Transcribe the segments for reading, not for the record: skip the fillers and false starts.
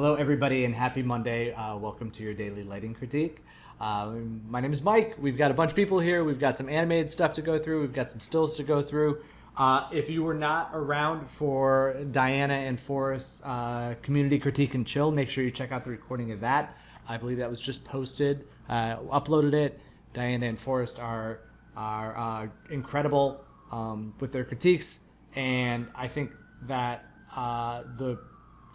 Hello, everybody, and happy Monday. Welcome to your daily lighting critique. My name is Mike. We've got a bunch of people here. We've got some animated stuff to go through. We've got some stills to go through. If you were not around for Diana and Forrest's community critique and chill, make sure you check out the recording of that. I believe that was just posted, uploaded it. Diana and Forrest are incredible with their critiques, and I think that the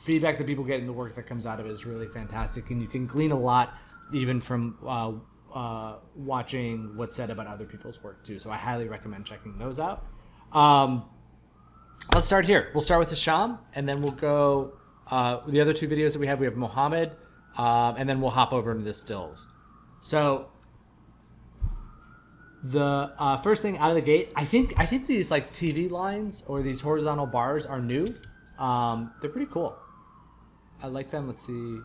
feedback that people get in the work that comes out of it is really fantastic, and you can glean a lot even from watching what's said about other people's work too. So I highly recommend checking those out. Let's start here. We'll start with Hisham, and then we'll go the other two videos that we have. We have Mohammed, and then we'll hop over into the stills. So the first thing out of the gate, I think these like TV lines or these horizontal bars are new. They're pretty cool. I like them. Let's see.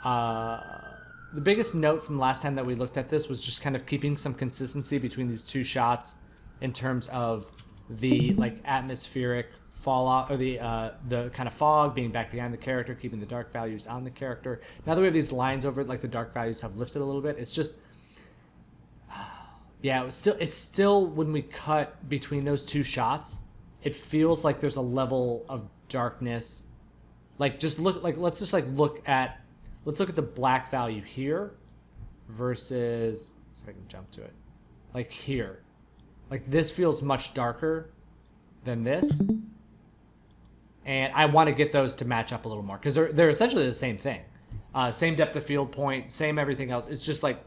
The biggest note from last time that we looked at this was just kind of keeping some consistency between these two shots in terms of the like atmospheric fallout, or the kind of fog being back behind the character, keeping the dark values on the character. Now that we have these lines over it, like the dark values have lifted a little bit, it's just yeah, it's still when we cut between those two shots, it feels like there's a level of darkness. Like just look, like let's look at the black value here versus, let's see if I can jump to it, like here. Like this feels much darker than this, and I want to get those to match up a little more because they're essentially the same thing, same depth of field point, same everything else. It's just like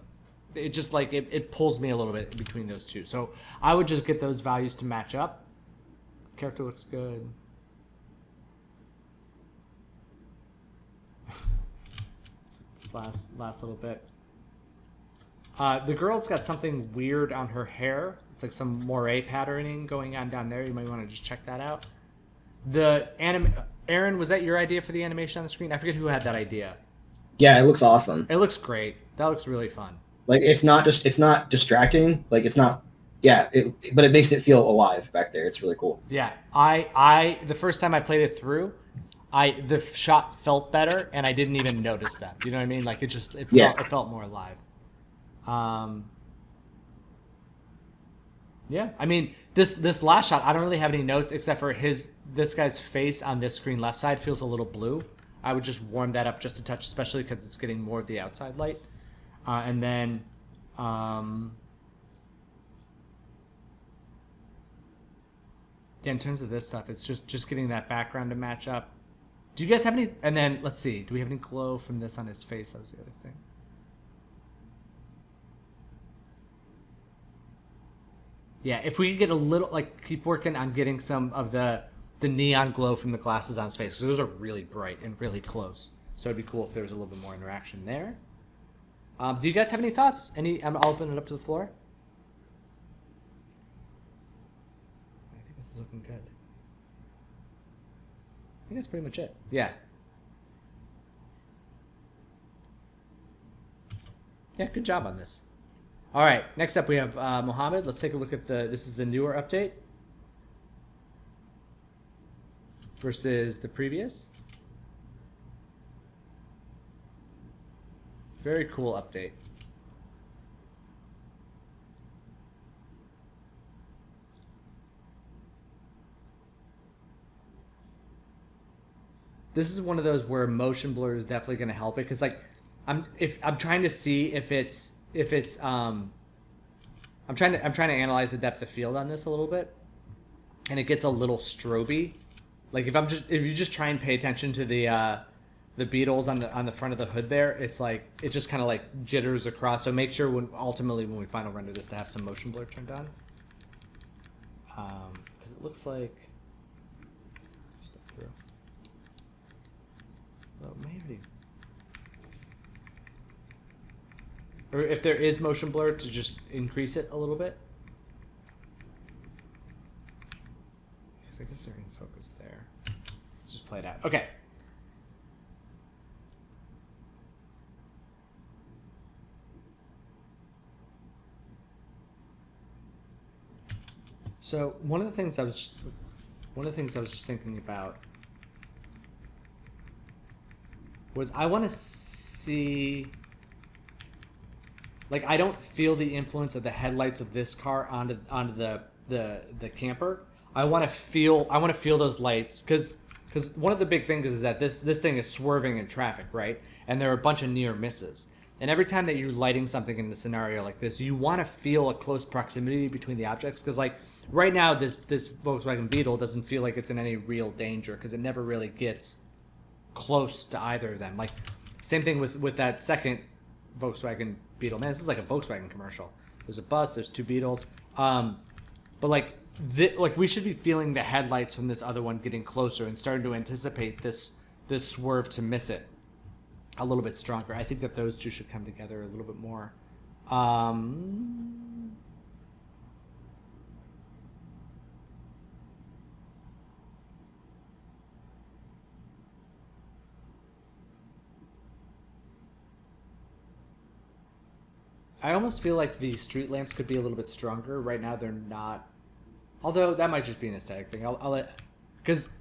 it pulls me a little bit between those two. So I would just get those values to match up. Character looks good. This last little bit. The girl's got something weird on her hair. It's like some moire patterning going on down there. You might want to just check that out. Aaron, was that your idea for the animation on the screen? I forget who had that idea. Yeah, it looks awesome. It looks great. That looks really fun. Like it's not distracting. Like it's not. Yeah, but it makes it feel alive back there. It's really cool. Yeah, I the first time I played it through, the shot felt better, and I didn't even notice that. You know what I mean? Like it felt more alive. Yeah, I mean this last shot, I don't really have any notes except for this guy's face on this screen left side feels a little blue. I would just warm that up just a touch, especially because it's getting more of the outside light, and then. Yeah, in terms of this stuff, it's just getting that background to match up. Do you guys have any? And then let's see. Do we have any glow from this on his face? That was the other thing. Yeah, if we could get a little, like, keep working on getting some of the neon glow from the glasses on his face, because those are really bright and really close. So it'd be cool if there was a little bit more interaction there. Do you guys have any thoughts? I'll open it up to the floor. This is looking good. I think that's pretty much it. Yeah. Yeah, good job on this. All right, next up we have Mohammed. Let's take a look at this is the newer update versus the previous. Very cool update. This is one of those where motion blur is definitely going to help it, because like I'm trying to see if it's I'm trying to analyze the depth of field on this a little bit, and it gets a little stroby. Like if you just try and pay attention to the beetles on the front of the hood there, it's like it just kind of like jitters across. So make sure when we final render this to have some motion blur turned on, because it looks like. Oh, maybe. Or if there is motion blur, to just increase it a little bit. Because I guess they're in focus there. Let's just play it out. Okay. So one of the things I was just thinking about was I want to see, like, I don't feel the influence of the headlights of this car onto the camper. I want to feel those lights because one of the big things is that this thing is swerving in traffic, right? And there are a bunch of near misses. And every time that you're lighting something in a scenario like this, you want to feel a close proximity between the objects. Because, like, right now, this Volkswagen Beetle doesn't feel like it's in any real danger because it never really gets close to either of them. Like, same thing with that second Volkswagen Beetle. Man, this is like a Volkswagen commercial. There's a bus, there's two Beetles. But, like, we should be feeling the headlights from this other one getting closer and starting to anticipate this swerve to miss it a little bit stronger. I think that those two should come together a little bit more. I almost feel like the street lamps could be a little bit stronger. Right now they're not. Although that might just be an aesthetic thing. I'll let, because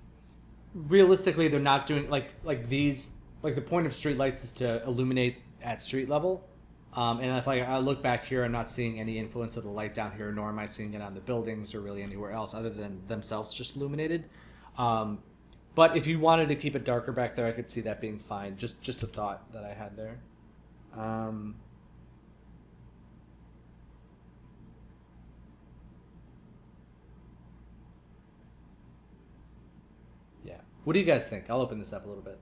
realistically they're not doing like these. Like, the point of street lights is to illuminate at street level. And if I look back here, I'm not seeing any influence of the light down here, nor am I seeing it on the buildings or really anywhere else other than themselves just illuminated. But if you wanted to keep it darker back there, I could see that being fine. Just a thought that I had there. Yeah. What do you guys think? I'll open this up a little bit.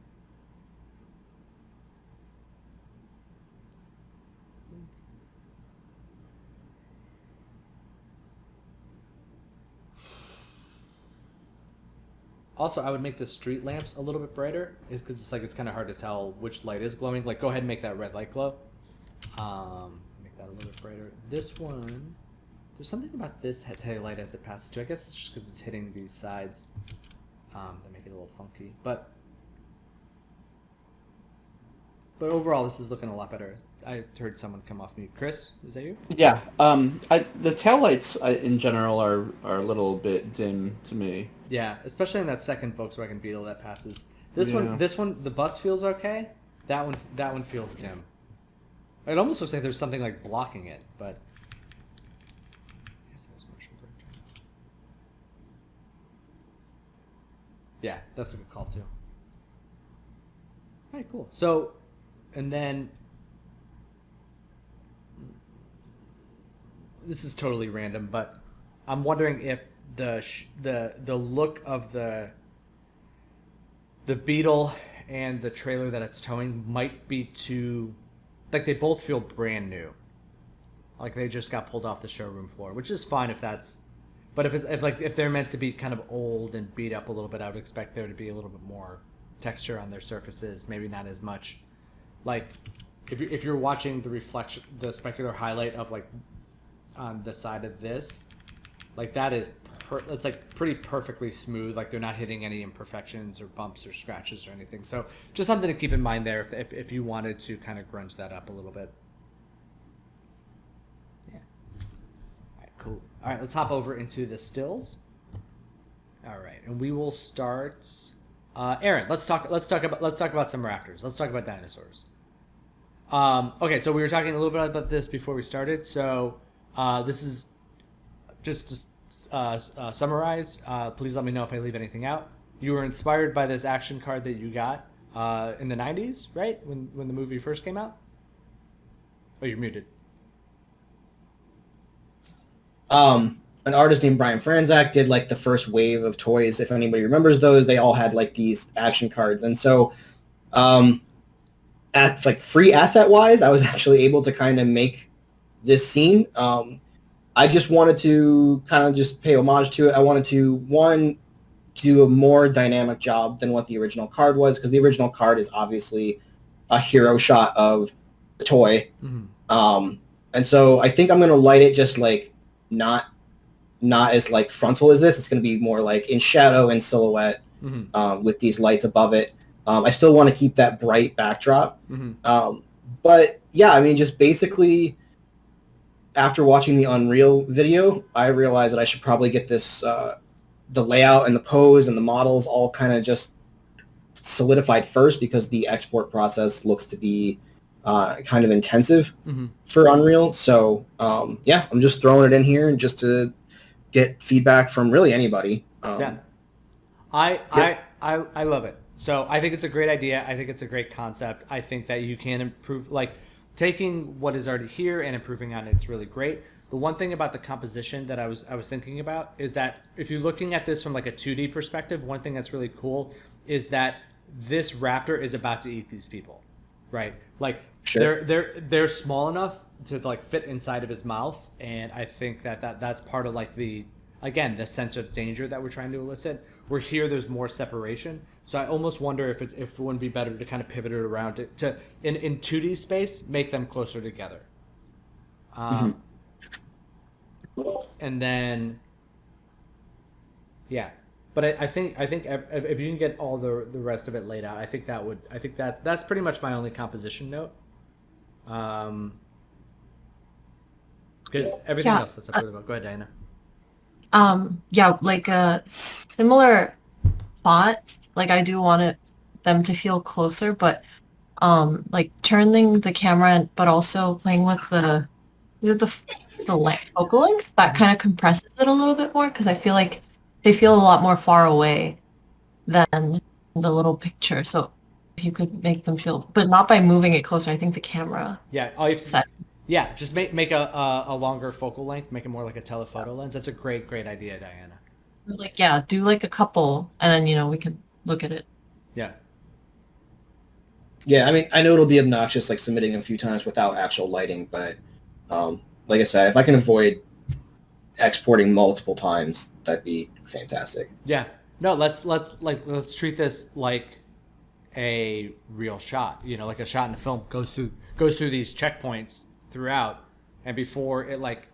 Also, I would make the street lamps a little bit brighter because it's kind of hard to tell which light is glowing. Like, go ahead and make that red light glow. Make that a little bit brighter. This one, there's something about this tail light as it passes too. I guess it's just because it's hitting these sides that make it a little funky. But overall, this is looking a lot better. I heard someone come off mute. Chris, is that you? Yeah. The taillights in general are a little bit dim to me. Yeah, especially in that second Volkswagen Beetle that passes. This Yeah. one, the bus feels okay. That one feels dim. It almost looks like there's something like blocking it, but. Yeah, that's a good call too. All right, cool. So, and then this is totally random, but I'm wondering if the look of the Beetle and the trailer that it's towing might be too, like, they both feel brand new, like they just got pulled off the showroom floor, which is fine if that's, but if they're meant to be kind of old and beat up a little bit, I would expect there to be a little bit more texture on their surfaces, maybe not as much. Like, if you're watching the reflection, the specular highlight of, like, on the side of this, like, that is it's like pretty perfectly smooth. Like, they're not hitting any imperfections or bumps or scratches or anything. So just something to keep in mind there if you wanted to kind of grunge that up a little bit. Yeah. All right, cool. All right, let's hop over into the stills. All right, and we will start. Aaron, let's talk about some raptors. Let's talk about dinosaurs. Okay, so we were talking a little bit about this before we started. So this is just to summarize. Please let me know if I leave anything out. You were inspired by this action card that you got in the 90s, right? When the movie first came out? Oh, you're muted. An artist named Brian Franzak did, like, the first wave of toys. If anybody remembers those, they all had, like, these action cards. And so at, like, free asset wise, I was actually able to kind of make this scene. I just wanted to kind of just pay homage to it. I wanted to, one, do a more dynamic job than what the original card was, because the original card is obviously a hero shot of the toy. Mm-hmm. And so I think I'm going to light it just, like, not as, like, frontal as this. It's going to be more like in shadow and silhouette, mm-hmm. With these lights above it. I still want to keep that bright backdrop. Mm-hmm. But yeah, I mean, just basically after watching the Unreal video, I realized that I should probably get this, the layout and the pose and the models all kind of just solidified first because the export process looks to be kind of intensive for Unreal. So yeah, I'm just throwing it in here and just to get feedback from really anybody. Yeah. I love it. So I think it's a great idea. I think it's a great concept. I think that you can improve, like taking what is already here and improving on it's really great. The one thing about the composition that I was thinking about is that if you're looking at this from like a 2D perspective, one thing that's really cool is that this raptor is about to eat these people, right? Like Sure. they're small enough to like fit inside of his mouth, and I think that's part of like the sense of danger that we're trying to elicit. Where here there's more separation, so I almost wonder if it wouldn't be better to kind of pivot it around to in 2D space, make them closer together. And then, yeah, but I think if you can get all the rest of it laid out, I think that's pretty much my only composition note. Because everything else that's up really well. Go ahead, Diana. Yeah, like a similar plot. Like I do want them to feel closer, but like turning the camera, but also playing with the length, focal length that kind of compresses it a little bit more because I feel like they feel a lot more far away than the little picture. So if you could make them feel, but not by moving it closer. I think the camera. Yeah, all you have to, yeah, just make a longer focal length, make it more like a telephoto lens. That's a great idea, Diana. Like do like a couple, and then we can look at it. Yeah. Yeah, I mean, I know it'll be obnoxious, like submitting a few times without actual lighting, but like I said, if I can avoid exporting multiple times, that'd be fantastic. Yeah. No, let's treat this like a real shot. Like a shot in a film goes through these checkpoints throughout, and before it let's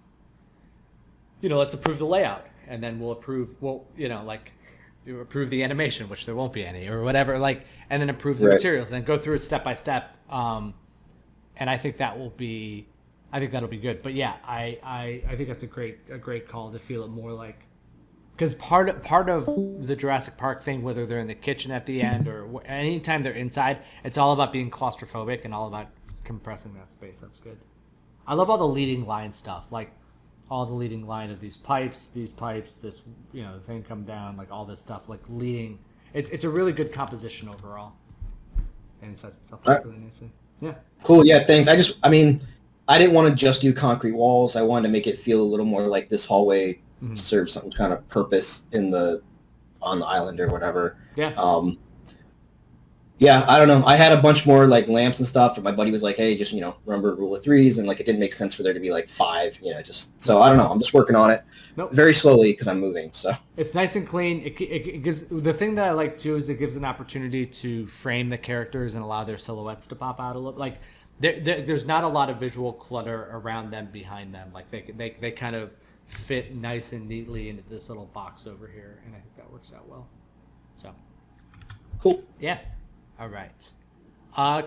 approve the layout, and then we'll approve you approve the animation, which there won't be any or whatever, and then approve the materials, and then go through it step by step. And I think that'll be good. But yeah, I think that's a great call to feel it more like, because part of the Jurassic Park thing, whether they're in the kitchen at the end or anytime they're inside, it's all about being claustrophobic and all about compressing that space. That's good. I love all the leading line stuff, like all the leading line of these pipes, this the thing come down, like all this stuff, like leading. It's a really good composition overall, and it sets itself up really nicely. Yeah. Cool. Yeah. Thanks. I didn't want to just do concrete walls. I wanted to make it feel a little more like this hallway serves some kind of purpose on the island or whatever. Yeah. Yeah, I don't know. I had a bunch more like lamps and stuff, and my buddy was like, "Hey, just remember rule of threes," and like it didn't make sense for there to be like 5. So I don't know. I'm just working on it, very slowly because I'm moving. So it's nice and clean. It gives, the thing that I like too is it gives an opportunity to frame the characters and allow their silhouettes to pop out a little. Like there's not a lot of visual clutter around them, behind them. Like they kind of fit nice and neatly into this little box over here, and I think that works out well. So cool. Yeah. All right.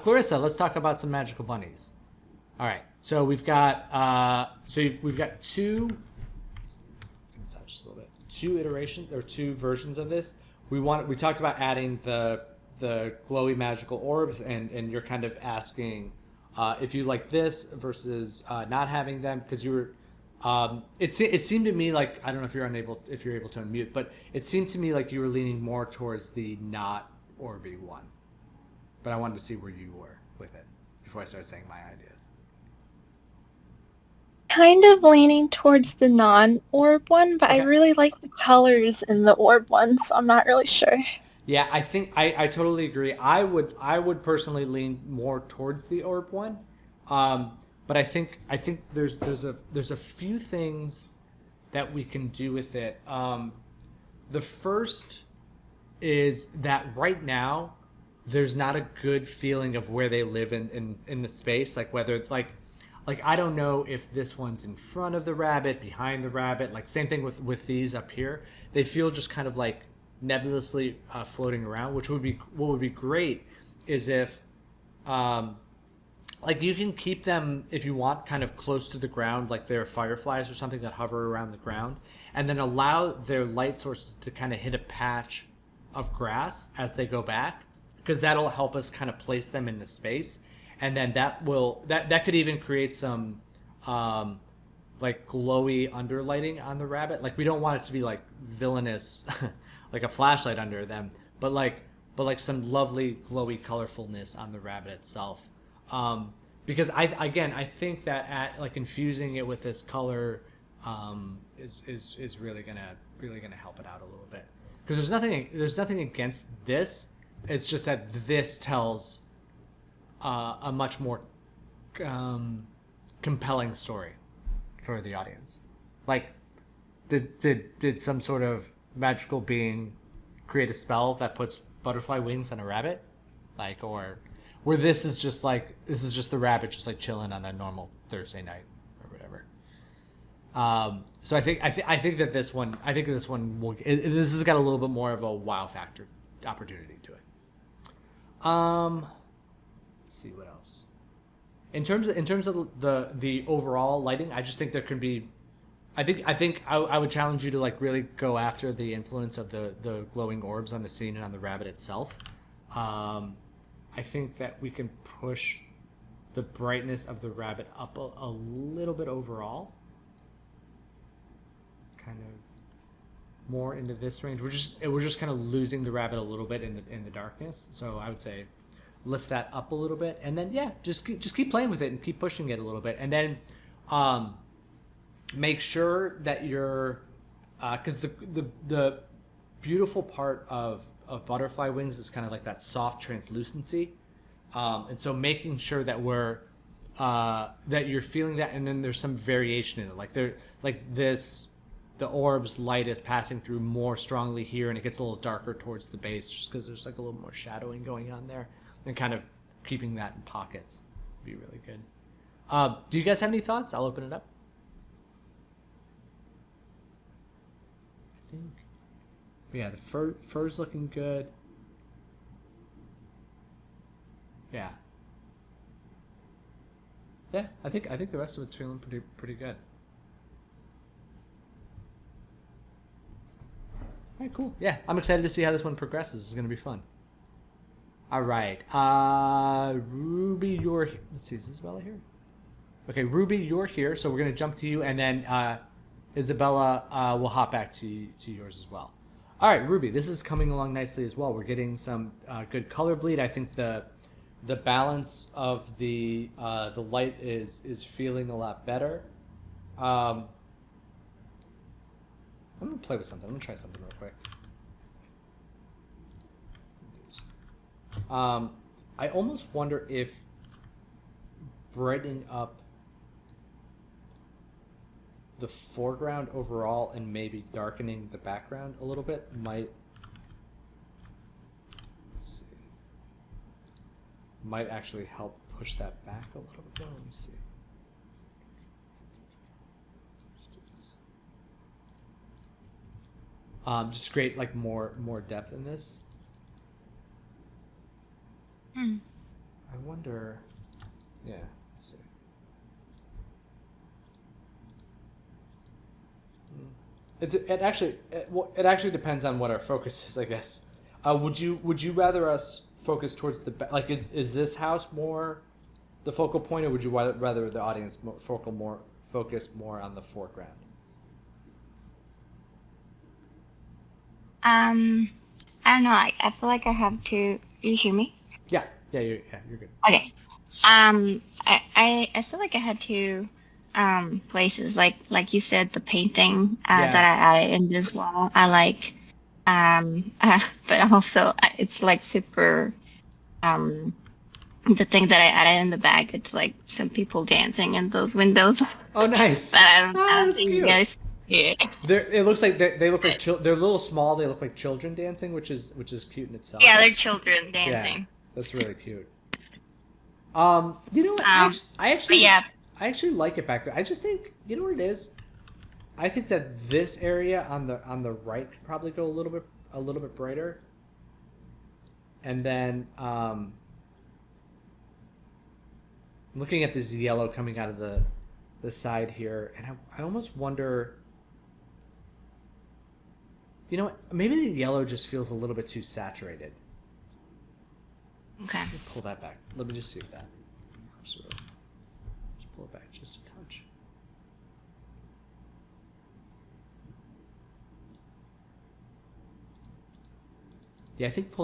Clarissa, let's talk about some magical bunnies. All right. So we've got two iterations or 2 versions of this. We talked about adding the glowy magical orbs, and you're kind of asking if you like this versus not having them, because you were it seemed to me like, I don't know if you're able to unmute, but it seemed to me like you were leaning more towards the not orby one. But I wanted to see where you were with it before I started saying my ideas. Kind of leaning towards the non-orb one, but okay. I really like the colors in the orb one, so I'm not really sure. Yeah, I think I totally agree. I would personally lean more towards the orb one, but I think there's a few things that we can do with it. The first is that right now there's not a good feeling of where they live in the space, like whether like I don't know if this one's in front of the rabbit, behind the rabbit. Like same thing with these up here. They feel just kind of like nebulously floating around, what would be great is if like you can keep them, if you want, kind of close to the ground, like they're fireflies or something that hover around the ground, and then allow their light sources to kind of hit a patch of grass as they go back, because that'll help us kind of place them in the space, and then that could even create some like glowy underlighting on the rabbit. Like we don't want it to be like villainous, like a flashlight under them, but like some lovely glowy colorfulness on the rabbit itself. Because I think that like infusing it with this color is really gonna help it out a little bit. Because there's nothing against this. It's just that this tells a much more compelling story for the audience. Like, did some sort of magical being create a spell that puts butterfly wings on a rabbit? Like, or where this is just the rabbit just like chilling on a normal Thursday night or whatever. So I think that this one will. This has got a little bit more of a wow factor opportunity to it. Let's see what else. In terms of the overall lighting, I just think there could be. I think I would challenge you to like really go after the influence of the glowing orbs on the scene and on the rabbit itself. I think that we can push the brightness of the rabbit up a little bit overall. Kind of more into this range. We're just kind of losing the rabbit a little bit in the darkness. So I would say lift that up a little bit, and then just keep playing with it and keep pushing it a little bit, and then make sure that you're because the beautiful part of butterfly wings is kind of like that soft translucency, and so making sure that we're that you're feeling that, and then there's some variation in it, the orb's light is passing through more strongly here, and it gets a little darker towards the base just because there's like a little more shadowing going on there, and kind of keeping that in pockets would be really good. Do you guys have any thoughts? I'll open it up. I think, but yeah, the fur's looking good. Yeah, I think the rest of it's feeling pretty good. All right, cool. Yeah, I'm excited to see how this one progresses. It's going to be fun. All right. Ruby, you're here. Let's see, is Isabella here? Okay, Ruby, you're here, so we're going to jump to you, and then Isabella will hop back to yours as well. All right, Ruby, this is coming along nicely as well. We're getting some good color bleed. I think the balance of the light is feeling a lot better. I'm going to play with something. I'm going to try something real quick. I almost wonder if brightening up the foreground overall and maybe darkening the background a little bit might, might actually help push that back a little bit. Let me see. Just create like more depth in this. I wonder. Yeah, let's see. It actually depends on what our focus is, I guess. Would you rather us focus towards the like is this house more the focal point, or would you rather the audience focus more on the foreground? I don't know. I feel like I have to. You hear me? Yeah, you're good. Okay. I feel like I had two places like you said, the painting that I added in this wall. I like, but also it's like super. The thing that I added in the back, it's like some people dancing in those windows. Oh, nice. But I don't That's think cute. you guys. Yeah. It looks like they look like they're a little small. They look like children dancing, which is cute in itself. Yeah, they're children dancing. Yeah, that's really cute. You know what? I actually like it back there. I just think, you know what it is? I think that this area on the right could probably go a little bit brighter. And then looking at this yellow coming out of the side here, and I almost wonder, you know what? Maybe the yellow just feels a little bit too saturated. Okay. Let me pull that back. Let me just see if that. Just pull it back just a touch. Yeah, I think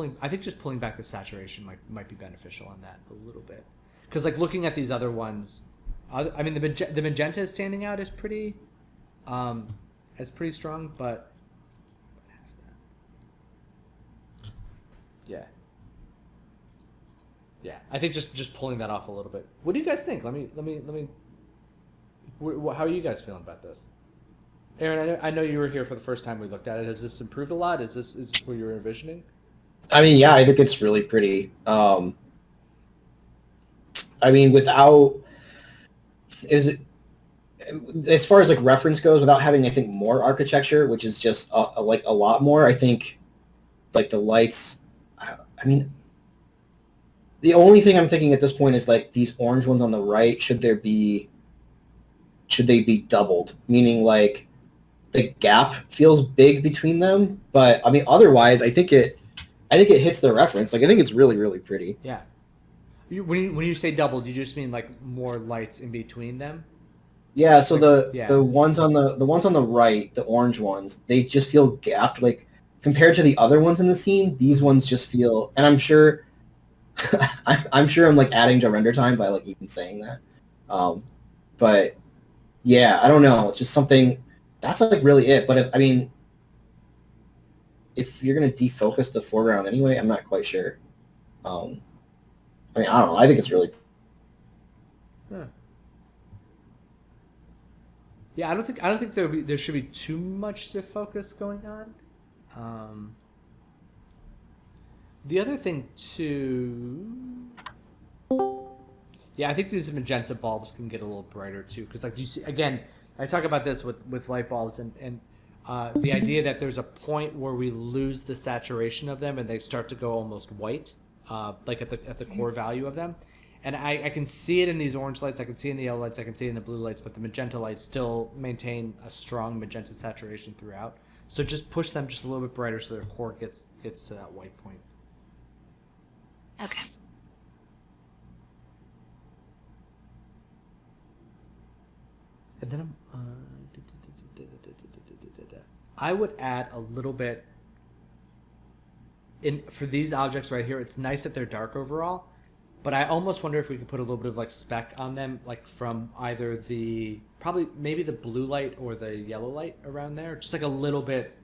just pulling back the saturation might be beneficial on that a little bit, because like looking at these other ones, I mean the magenta is standing out as pretty strong, but yeah, I think just pulling that off a little bit. What do you guys think? Let me. How are you guys feeling about this? Aaron, I know you were here for the first time we looked at it. Has this improved a lot? Is this what you were envisioning? I mean, yeah, I think it's really pretty. I mean, as far as like reference goes, without having, I think, more architecture, which is just like a lot more. I think like the lights. I mean, the only thing I'm thinking at this point is like these orange ones on the right. Should they be doubled? Meaning like the gap feels big between them, but I mean, otherwise, I think it hits the reference. Like I think it's really, really pretty. Yeah. When you say doubled, you just mean like more lights in between them? Yeah. So Like, the ones on the right, the orange ones, they just feel gapped. Like compared to the other ones in the scene, these ones just feel. And I'm sure, I'm sure I'm like adding to render time by like even saying that. But yeah, I don't know. It's just something that's like really it. But if you're gonna defocus the foreground anyway, I'm not quite sure. I mean, I don't know. I think it's really. Huh. Yeah, I don't think there should be too much focus going on. The other thing too. Yeah, I think these magenta bulbs can get a little brighter too, because like you see again, I talk about this with light bulbs and the idea that there's a point where we lose the saturation of them and they start to go almost white, like at the core value of them. And I can see it in these orange lights, I can see it in the yellow lights, I can see it in the blue lights, but the magenta lights still maintain a strong magenta saturation throughout. So just push them just a little bit brighter so their core gets to that white point. Okay. And then I would add a little bit for these objects right here. It's nice that they're dark overall, but I almost wonder if we could put a little bit of like speck on them, like from either maybe the blue light or the yellow light around there, just like a little bit,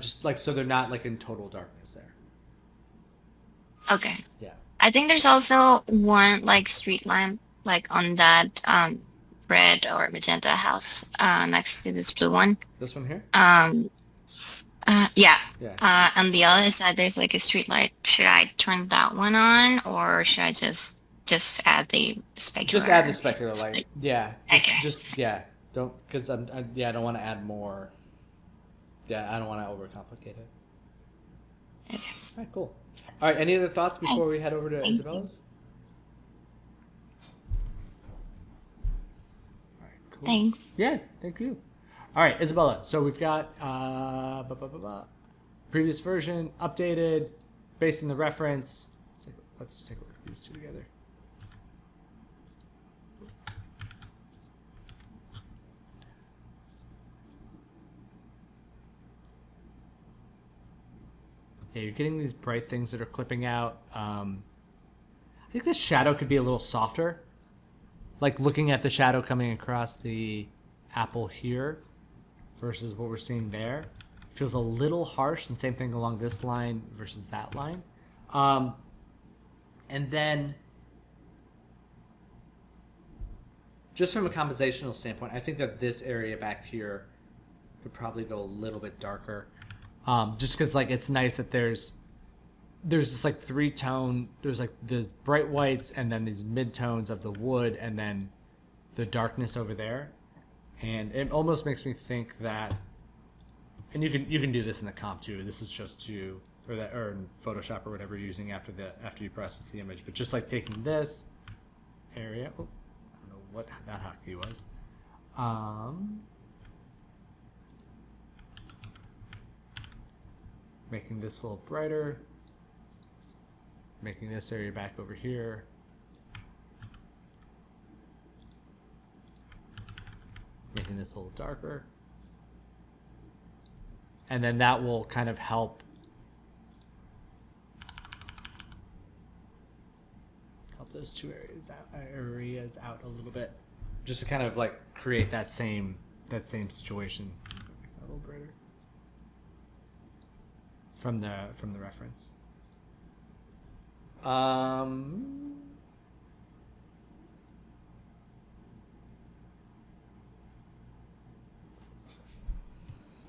just like so they're not like in total darkness there. Okay. Yeah. I think there's also one like street lamp like on that red or magenta house next to this blue one. This one here? Yeah. Yeah. On the other side there's like a street light. Should I turn that one on or should I just add the specular? Just add the specular light. Yeah. Okay. Just yeah. Don't, because I don't want to add more. Yeah, I don't want to overcomplicate it. Okay. All right, cool. All right, any other thoughts before we head over to Isabella's? All right, cool. Thanks. Yeah, thank you. All right, Isabella. So we've got previous version, updated, based on the reference. Let's take a look at these two together. Yeah, you're getting these bright things that are clipping out. I think the shadow could be a little softer. Like looking at the shadow coming across the apple here versus what we're seeing there. Feels a little harsh, and same thing along this line versus that line. And then, just from a compositional standpoint, I think that this area back here could probably go a little bit darker. Just because like it's nice that there's this like three-tone, there's like the bright whites and then these mid-tones of the wood and then the darkness over there, and it almost makes me think that, and you can do this in the comp too. This is just or in Photoshop or whatever you're using after you process the image, but just like taking this area. Oh, I don't know what that hotkey was. Making this a little brighter. making this area back over here. Making this a little darker. And then that will kind of help those two areas out a little bit, just to kind of like create that same situation. Make that a little brighter from the reference.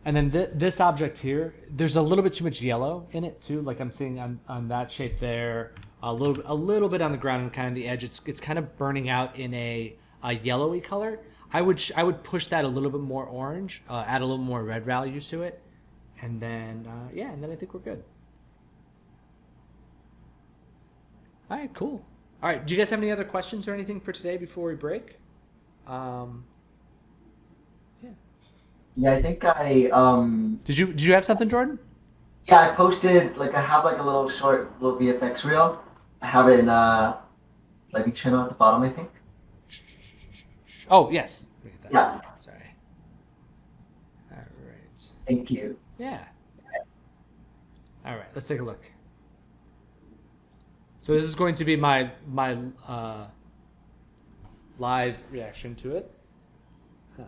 And then this object here, there's a little bit too much yellow in it too. Like I'm seeing on that shape there, a little bit on the ground and kind of the edge. It's kind of burning out in a yellowy color. I would push that a little bit more orange, add a little more red value to it, and then and then I think we're good. All right, cool. All right, do you guys have any other questions or anything for today before we break? Yeah, I think I Did you have something, Jordan? yeah, I posted I have a little short little VFX reel. I have it in lighting channel at the bottom, I think. Oh yes. Look at that. Yeah. Sorry. All right. Thank you. Yeah. All right. Let's take a look. So this is going to be my live reaction to it. Huh.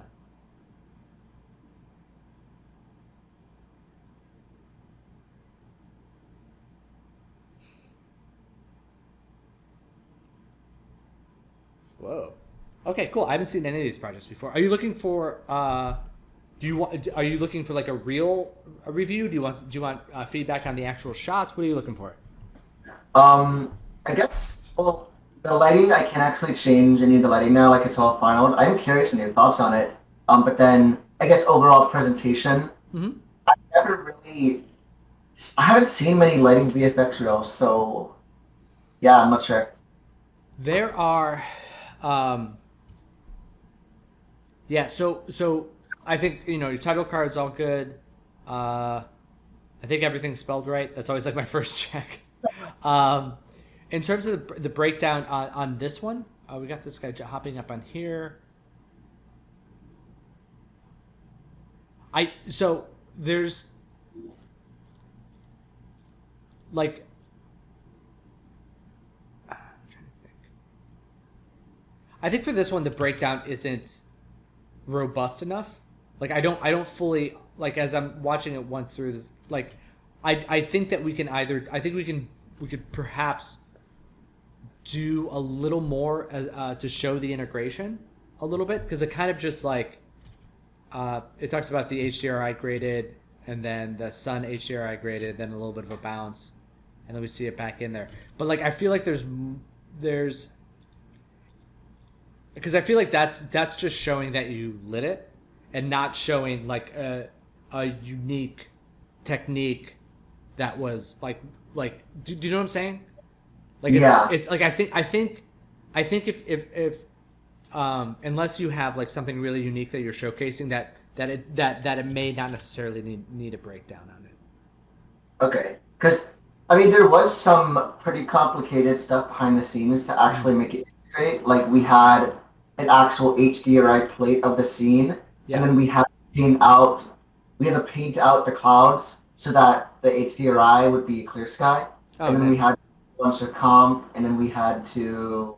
Whoa. Okay, cool. I haven't seen any of these projects before. Are you looking for are you looking for like a review? Do you want feedback on the actual shots? What are you looking for? I guess the lighting I can actually change any of the lighting now, it's all final. I'm curious in your thoughts on it. But then I guess overall presentation. Mm-hmm. I haven't seen many lighting VFX reels, so yeah, I'm not sure. There are so I think your title card's all good. I think everything's spelled right. That's always my first check. In terms of the breakdown on this one, we got this guy hopping up on here. So there's I'm trying to think. I think for this one the breakdown isn't robust enough. I don't fully as I'm watching it once through this. I think that we could perhaps do a little more to show the integration a little bit, because it kind of just it talks about the HDRI graded and then the sun HDRI graded, then a little bit of a bounce, and then we see it back in there. But I feel like there's because I feel like that's just showing that you lit it and not showing a unique technique that was do you know what I'm saying? It's I think if unless you have something really unique that you're showcasing, that it may not necessarily need a breakdown on it. Okay, because there was some pretty complicated stuff behind the scenes to actually make it integrate. We had an actual HDRI plate of the scene, and then we had to paint out the clouds so that the HDRI would be clear sky, and then we had a bunch of comp, and then we had to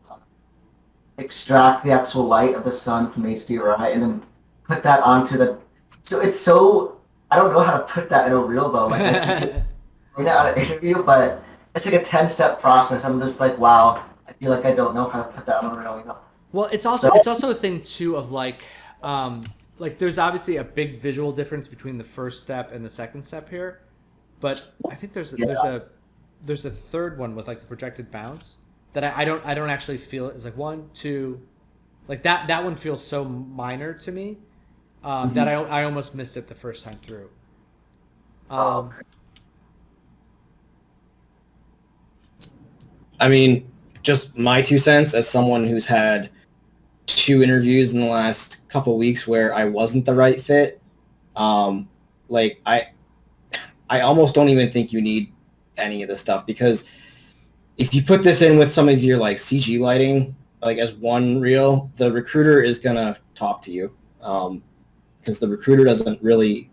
extract the actual light of the sun from HDRI, and then put that onto the. So it's I don't know how to put that in a reel though. In an interview, but it's a 10-step process. I'm just wow. I feel I don't know how to put that on a reel. Well, it's also a thing too of there's obviously a big visual difference between the first step and the second step here, but I think there's a third one with the projected bounce that I don't actually feel it. It's 1, 2, that one feels so minor to me that I almost missed it the first time through. Just my 2 cents as someone who's had 2 interviews in the last couple of weeks where I wasn't the right fit. I almost don't even think you need any of this stuff, because if you put this in with some of your like CG lighting, like as one reel, the recruiter is gonna talk to you, because the recruiter doesn't really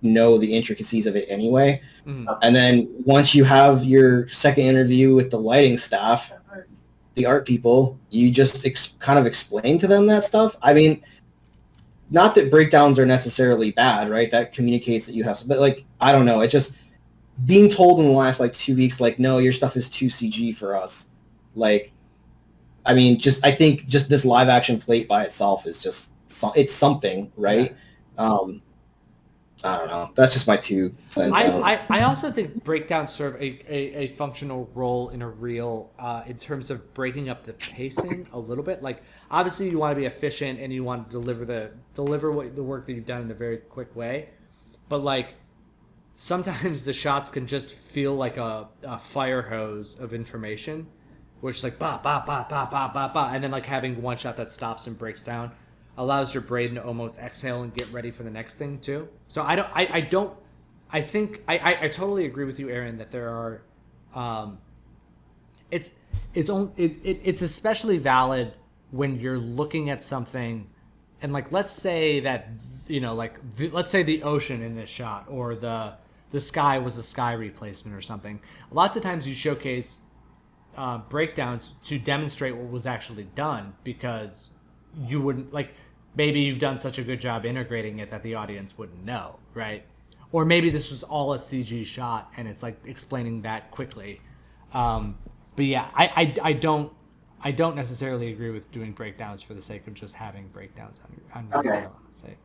know the intricacies of it anyway. And then once you have your second interview with the lighting staff, the art people, you just kind of explain to them that stuff. I mean, not that breakdowns are necessarily bad, right? That communicates that you have, but like, I don't know. It just being told in the last like 2 weeks, like, no, your stuff is too CG for us. Like, I mean, I think just this live action plate by itself is just, it's something, right? Yeah. I don't know. That's just my 2 cents. I also think breakdowns serve a functional role in a reel in terms of breaking up the pacing a little bit. Like, obviously you want to be efficient and you want to deliver the work that you've done in a very quick way. But like, sometimes the shots can just feel like a fire hose of information, which is like ba ba ba ba ba ba ba, and then like having one shot that stops and breaks down allows your brain to almost exhale and get ready for the next thing too. So I totally agree with you, Aaron, that there are, it's especially valid when you're looking at something, and like, let's say that, you know, like let's say the ocean in this shot, or the sky was a sky replacement or something. Lots of times you showcase breakdowns to demonstrate what was actually done, because you wouldn't, like, maybe you've done such a good job integrating it that the audience wouldn't know, right? Or maybe this was all a CG shot and it's like explaining that quickly. But yeah, I don't necessarily agree with doing breakdowns for the sake of just having breakdowns on your reel, honestly.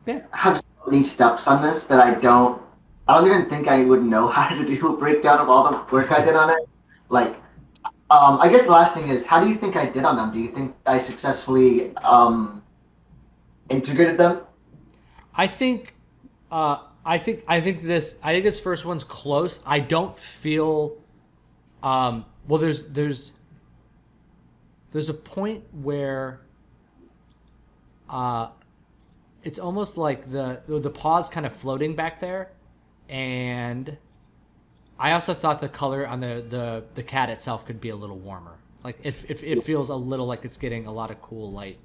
Yeah. I have so many steps on this that I don't even think I would know how to do a breakdown of all the work I did on it. Like, I guess the last thing is, how do you think I did on them? Do you think I successfully integrated them? I think this first one's close. I don't feel well. There's a point where it's almost like the paw's kind of floating back there, and I also thought the color on the cat itself could be a little warmer. Like, if it feels a little like it's getting a lot of cool light,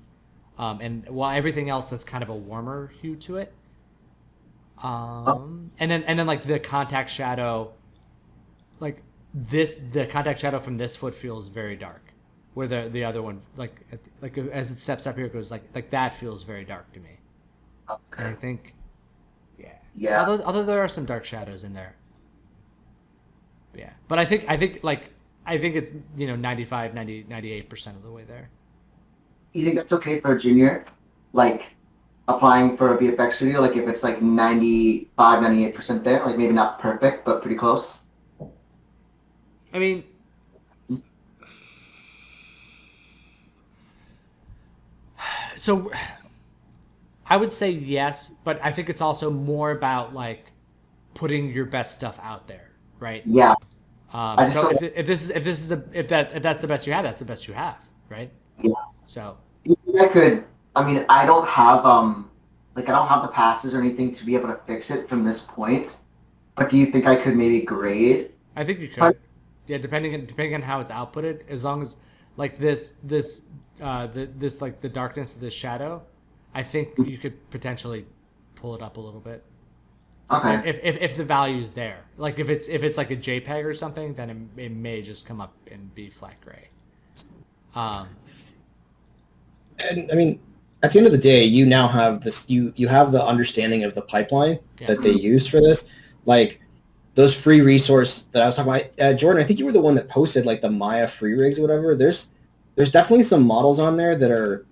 and while everything else has kind of a warmer hue to it. And then like the contact shadow, like the contact shadow from this foot feels very dark, where the other one, like as it steps up here, it goes like that feels very dark to me. Okay. And I think, yeah. Although there are some dark shadows in there. Yeah, but I think it's, you know, 95, 90, 98% of the way there. You think that's okay for a junior, like applying for a VFX studio? Like, if it's like 95, 98% there, like maybe not perfect, but pretty close? I mean, so I would say yes, but I think it's also more about like putting your best stuff out there, right? Yeah. So if that's the best you have, that's the best you have, right? Yeah. So I don't have the passes or anything to be able to fix it from this point. But do you think I could maybe grade? I think you could. Yeah, depending on how it's outputted, as long as like this like the darkness of this shadow, I think you could potentially pull it up a little bit. Okay. If the value's there, like if it's like a JPEG or something, then it may just come up and be flat gray. And I mean, at the end of the day, you now have this. You have the understanding of the pipeline that they used for this, like those free resource that I was talking about. Jordan, I think you were the one that posted like the Maya free rigs or whatever. There's definitely some models on there that are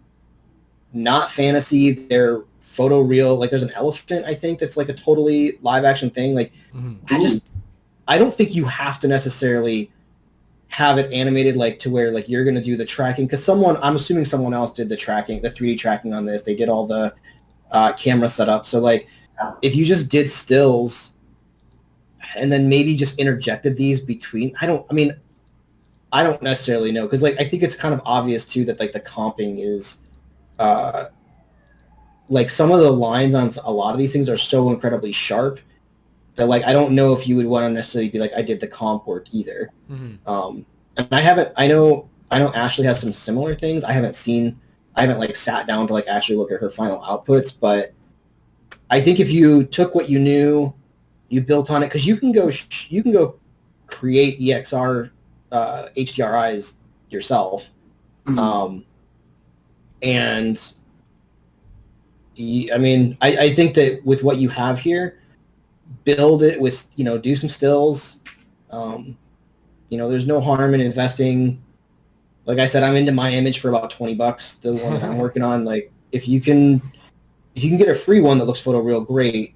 not fantasy. They're photo real. Like, there's an elephant, I think, that's like a totally live action thing. Like, I don't think you have to necessarily have it animated like to where like you're going to do the tracking, because I'm assuming someone else did the tracking, the 3D tracking on this. They did all the camera setup. So like, if you just did stills and then maybe just interjected these between, I don't necessarily know, because like I think it's kind of obvious too that like the comping is like some of the lines on a lot of these things are so incredibly sharp that like I don't know if you would want to necessarily be like I did the comp work either. And I know Ashley has some similar things. I haven't like sat down to like actually look at her final outputs, but I think if you took what you knew, you built on it, because you can go create EXR HDRIs yourself, and I mean I think that with what you have here, build it with, do some stills. There's no harm in investing. Like I said, I'm into my image for about $20, the one that I'm working on. Like if you can get a free one that looks photoreal, great.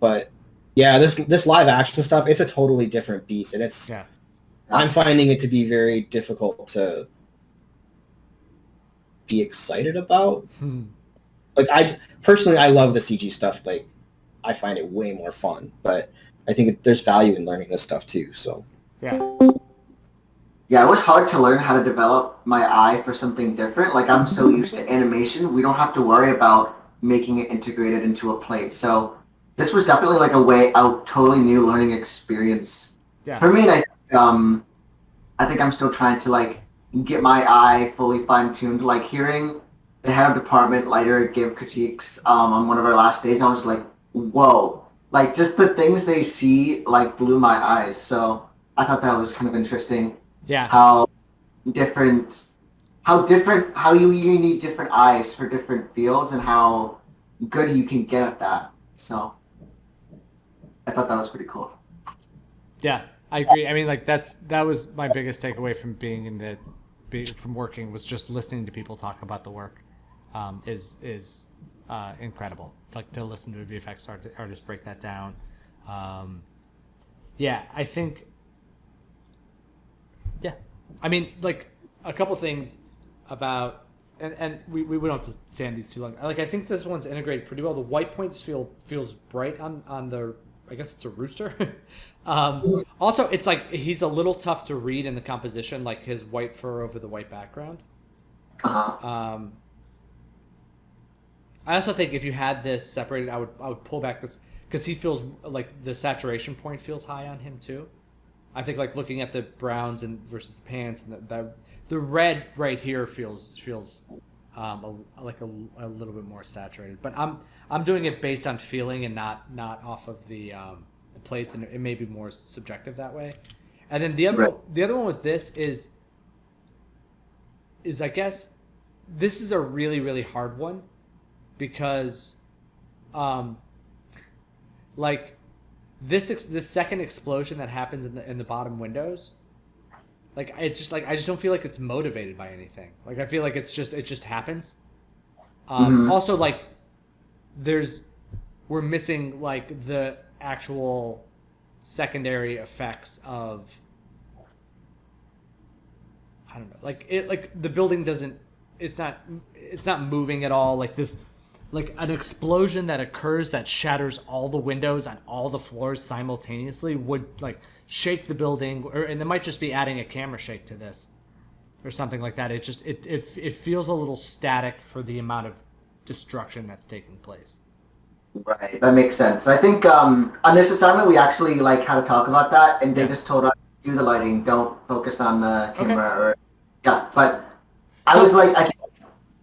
But yeah, this live action stuff, it's a totally different beast, and I'm finding it to be very difficult to be excited about. Like I love the CG stuff. Like I find it way more fun, but I think there's value in learning this stuff too. So yeah, it was hard to learn how to develop my eye for something different. Like I'm so used to animation, we don't have to worry about making it integrated into a plate. So this was definitely like a totally new learning experience for me. And I think I'm still trying to like get my eye fully fine tuned. Like hearing the head of department Lighter give critiques on one of our last days, I was like, whoa! Like just the things they see like blew my eyes. So I thought that was kind of interesting. Yeah. How you need different eyes for different fields and how good you can get at that. So I thought that was pretty cool. Yeah, I agree. I mean, like that was my biggest takeaway from from working, was just listening to people talk about the work. Is incredible. Like to listen to a VFX artist break that down. Yeah, I think. Yeah, I mean, like a couple things about, and we don't have to stay on these too long. Like I think this one's integrated pretty well. The white points feels bright on the. I guess it's a rooster. Also, it's like he's a little tough to read in the composition, like his white fur over the white background. I also think if you had this separated, I would pull back this, because he feels like the saturation point feels high on him too. I think like looking at the browns and versus the pants, and the red right here feels like a little bit more saturated. But I'm doing it based on feeling and not off of the plates, and it may be more subjective that way. And then the other one with this is I guess this is a really, really hard one, because like this second explosion that happens in the bottom windows, like it's just like I just don't feel like it's motivated by anything. Like I feel like it just happens. Also, like we're missing like the actual secondary effects of, I don't know, like the building doesn't, it's not moving at all. Like this, like an explosion that occurs that shatters all the windows on all the floors simultaneously would like shake the building, and it might just be adding a camera shake to this or something like that. It feels a little static for the amount of destruction that's taking place. Right, that makes sense. I think on this assignment we actually like had to talk about that, and they just told us do the lighting, don't focus on the camera. Okay. But I was like,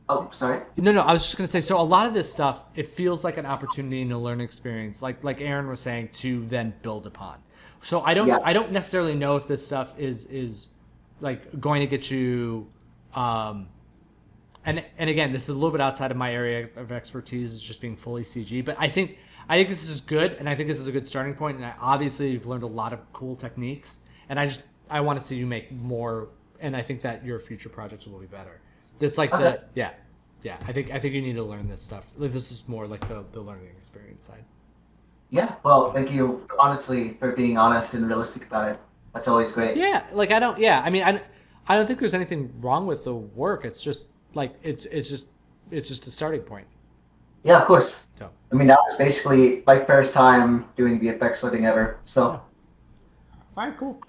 oh, sorry. No, I was just gonna say. So a lot of this stuff, it feels like an opportunity and a learning experience, like Aaron was saying, to then build upon. So I don't necessarily know if this stuff is like going to get you. And again, this is a little bit outside of my area of expertise, is just being fully CG. But I think this is good, and I think this is a good starting point. And obviously, you've learned a lot of cool techniques, and I want to see you make more. And I think that your future projects will be better. It's like I think you need to learn this stuff. This is more like the learning experience side. Yeah. Well, thank you honestly for being honest and realistic about it. That's always great. Yeah. Like I don't think there's anything wrong with the work. It's just like it's just a starting point. Yeah, of course. So. I mean, that was basically my first time doing VFX lighting ever. So. All right. Cool.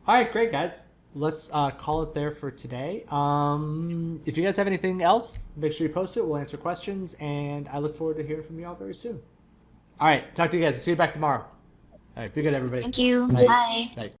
All right. Great, guys. Let's call it there for today. If you guys have anything else, make sure you post it. We'll answer questions, and I look forward to hearing from you all very soon. All right, talk to you guys. See you back tomorrow. All right, be good, everybody. Thank you. Bye. Bye. Bye.